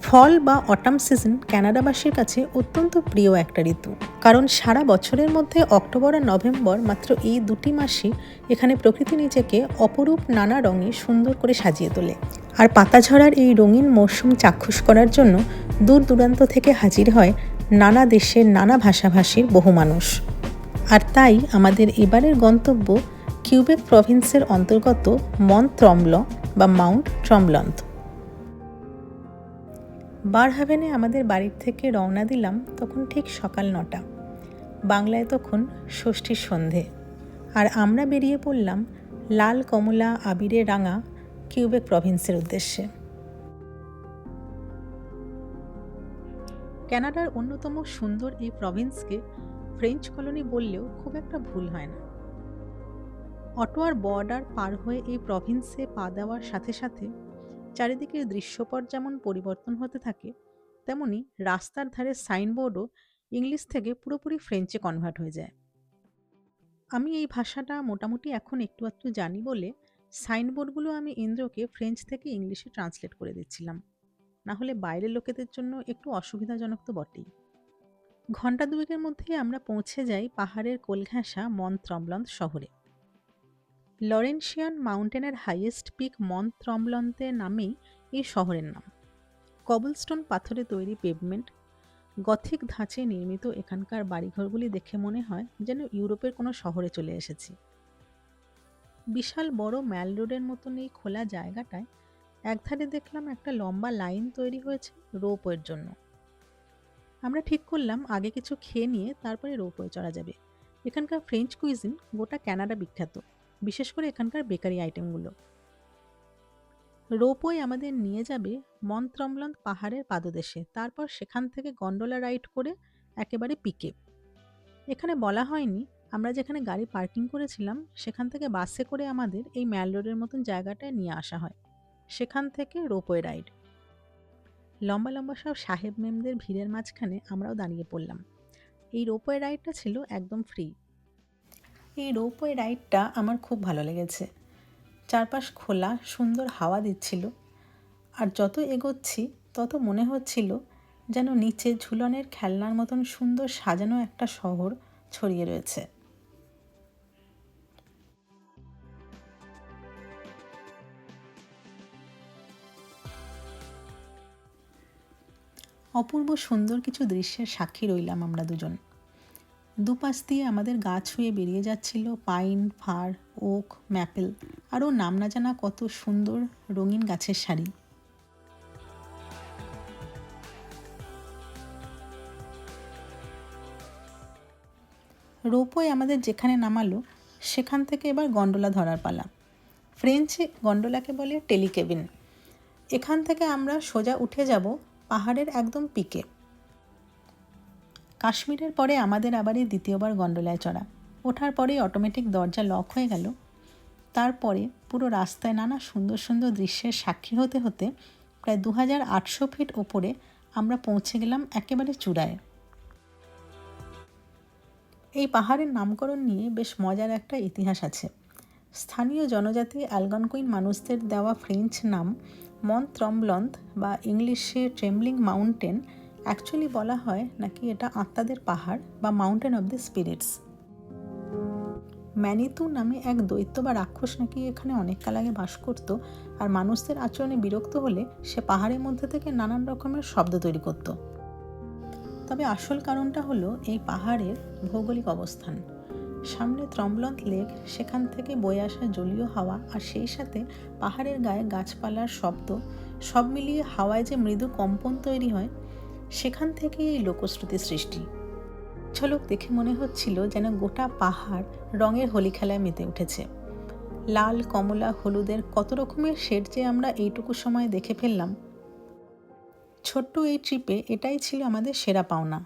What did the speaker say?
ফল বা autumn season কানাডাবাসীর কাছে অত্যন্ত প্রিয় একটা ঋতু, কারণ সারা বছরের মধ্যে অক্টোবর আর নভেম্বর মাত্র এই দুটি মাসই এখানে প্রকৃতি নিজেকে অপরূপ নানা রঙে সুন্দর করে সাজিয়ে তোলে। আর পাতা ঝরার এই রঙিন মরশুম চাক্ষুষ করার জন্য দূর দূরান্ত থেকে হাজির হয় নানা দেশের নানা ভাষাভাষীর বহু মানুষ। আর তাই আমাদের এবারের গন্তব্য কিউবেক প্রভিন্সের অন্তর্গত মন্ট ট্রম্বলঁ বা মাউন্ট ট্রম্বলন্ট। বারহাভেনে আমাদের বাড়ির থেকে রওনা দিলাম তখন ঠিক সকাল 9টা, বাংলায় তখন ষষ্ঠীর সন্ধে। আর আমরা বেরিয়ে পড়লাম লাল কমলা আবিরে রাঙা কিউবেক প্রভিন্সের উদ্দেশ্যে। কানাডার অন্যতম সুন্দর এই প্রভিন্সকে ফ্রেঞ্চ কলোনি বললেও খুব একটা ভুল হয় না। অটোয়ার বর্ডার পার হয়ে এই প্রভিন্সে পা দেওয়ার সাথে সাথে চারিদিকের দৃশ্যপট যেমন পরিবর্তন হতে থাকে, তেমনি রাস্তার ধারে সাইনবোর্ডও ইংলিশ থেকে পুরোপুরি ফ্রেঞ্চে কনভার্ট হয়ে যায়। আমি এই ভাষাটা মোটামুটি এখন একটু আধটু জানি বলে সাইনবোর্ডগুলো আমি ইন্দ্রকে ফ্রেঞ্চ থেকে ইংলিশে ট্রান্সলেট করে দিচ্ছিলাম, না হলে বাইরের লোকেদের জন্য একটু অসুবিধাজনক তো বটেই। ঘণ্টা দুয়েকের মধ্যেই আমরা পৌঁছে যাই পাহাড়ের কোলঘেঁষা মন্ট ট্রম্বলন্ট শহরে। লরেন্সিয়ান মাউন্টেনের হাইয়েস্ট পিক মন্ট ট্রম্বলন্তে নামেই এই শহরের নাম। কবলস্টোন পাথরে তৈরি পেভমেন্ট, গথিক ধাঁচে নির্মিত এখানকার বাড়িঘরগুলি দেখে মনে হয় যেন ইউরোপের কোনো শহরে চলে এসেছি। বিশাল বড় ম্যাল রোডের মতন এই খোলা জায়গাটায় একধারে দেখলাম একটা লম্বা লাইন তৈরি হয়েছে রোপওয়ের জন্য। আমরা ঠিক করলাম আগে কিছু খেয়ে নিয়ে তারপরে রোপওয়ে চড়া যাবে। এখানকার ফ্রেঞ্চ কুইজিন গোটা কানাডা বিখ্যাত, বিশেষ করে এখানকার বেকারি আইটেমগুলো। রোপওয়ে আমাদের নিয়ে যাবে মন্ট ট্রম্বলন্ট পাহাড়ের পাদদেশে, তারপর সেখান থেকে গন্ডোলা রাইড করে একেবারে পিকে। এখানে বলা হয়নি, আমরা যেখানে গাড়ি পার্কিং করেছিলাম সেখান থেকে বাসে করে আমাদের এই ম্যাল রোডের মতন জায়গাটায় নিয়ে আসা হয়, সেখান থেকে রোপওয়ে রাইড। লম্বা লম্বা সব সাহেব মেমদের ভিড়ের মাঝখানে আমরাও দাঁড়িয়ে পড়লাম। এই রোপওয়ে রাইডটা ছিল একদম ফ্রি। এই রোপওয়ে রাইডটা আমার খুব ভালো লেগেছে। চারপাশ খোলা, সুন্দর হাওয়া দিচ্ছিল, আর যত এগোচ্ছি তত মনে হচ্ছিল যেন নিচে ঝুলনের খেলনার মতন সুন্দর সাজানো একটা শহর ছড়িয়ে রয়েছে। অপূর্ব সুন্দর কিছু দৃশ্যের সাক্ষী রইলাম আমরা দুজন। দুপাশ দিয়ে আমাদের গা ছুঁয়ে বেরিয়ে যাচ্ছিল পাইন, ফার, ওক, ম্যাপেল, আরও নাম না জানা কত সুন্দর রঙিন গাছের সারি। রোপওয়ে আমাদের যেখানে নামালো সেখান থেকে এবার গন্ডোলা ধরার পালা। ফ্রেঞ্চে গন্ডোলাকে বলে টেলিকেবিন। এখান থেকে আমরা সোজা উঠে যাব পাহাড়ের একদম পিকে। কাশ্মীরের পরে আমাদের আবার এই দ্বিতীয়বার গন্ডোলায় চড়া। ওঠার পরেই অটোমেটিক দরজা লক হয়ে গেল। তারপরে পুরো রাস্তায় নানা সুন্দর সুন্দর দৃশ্যের সাক্ষী হতে হতে প্রায় 2800 ফিট ওপরে আমরা পৌঁছে গেলাম একেবারে চূড়ায়। এই পাহাড়ের নামকরণ নিয়ে বেশ মজার একটা ইতিহাস আছে। স্থানীয় জনজাতি অ্যালগনকুইন মানুষদের দেওয়া ফ্রেঞ্চ নাম মন্ট ট্রম্বলন্ট বা ইংলিশে ট্রেম্বলিং মাউন্টেন, অ্যাকচুয়ালি বলা হয় নাকি এটা আত্মাদের পাহাড় বা মাউন্টেন অব দ্য স্পিরিটস। ম্যানিতু নামে এক দৈত্য বা রাক্ষস নাকি এখানে অনেক কাল আগে বাস করত, আর মানুষদের আচরণে বিরক্ত হলে সে পাহাড়ের মধ্যে থেকে নানান রকমের শব্দ তৈরি করত। তবে আসল কারণটা হলো এই পাহাড়ের ভৌগোলিক অবস্থান। সামনে ট্রম্বলন্ট লেক, সেখান থেকে বয়ে আসা জলীয় হাওয়া, আর সেই সাথে পাহাড়ের গায়ে গাছপালার শব্দ, সব মিলিয়ে হাওয়ায় যে মৃদু কম্পন তৈরি হয়, সেখান থেকে এই লোকশ্রুতি সৃষ্টি। ঝলক দেখে মনে হচ্ছিল যেন গোটা পাহাড় রঙের হোলি খেলায় মেতে উঠেছে। লাল, কমলা, হলুদের কত রকমের শেড যে আমরা এইটুকু সময় দেখে ফেললাম। ছোট্ট এই ট্রিপে এটাই ছিল আমাদের সেরা পাওনা।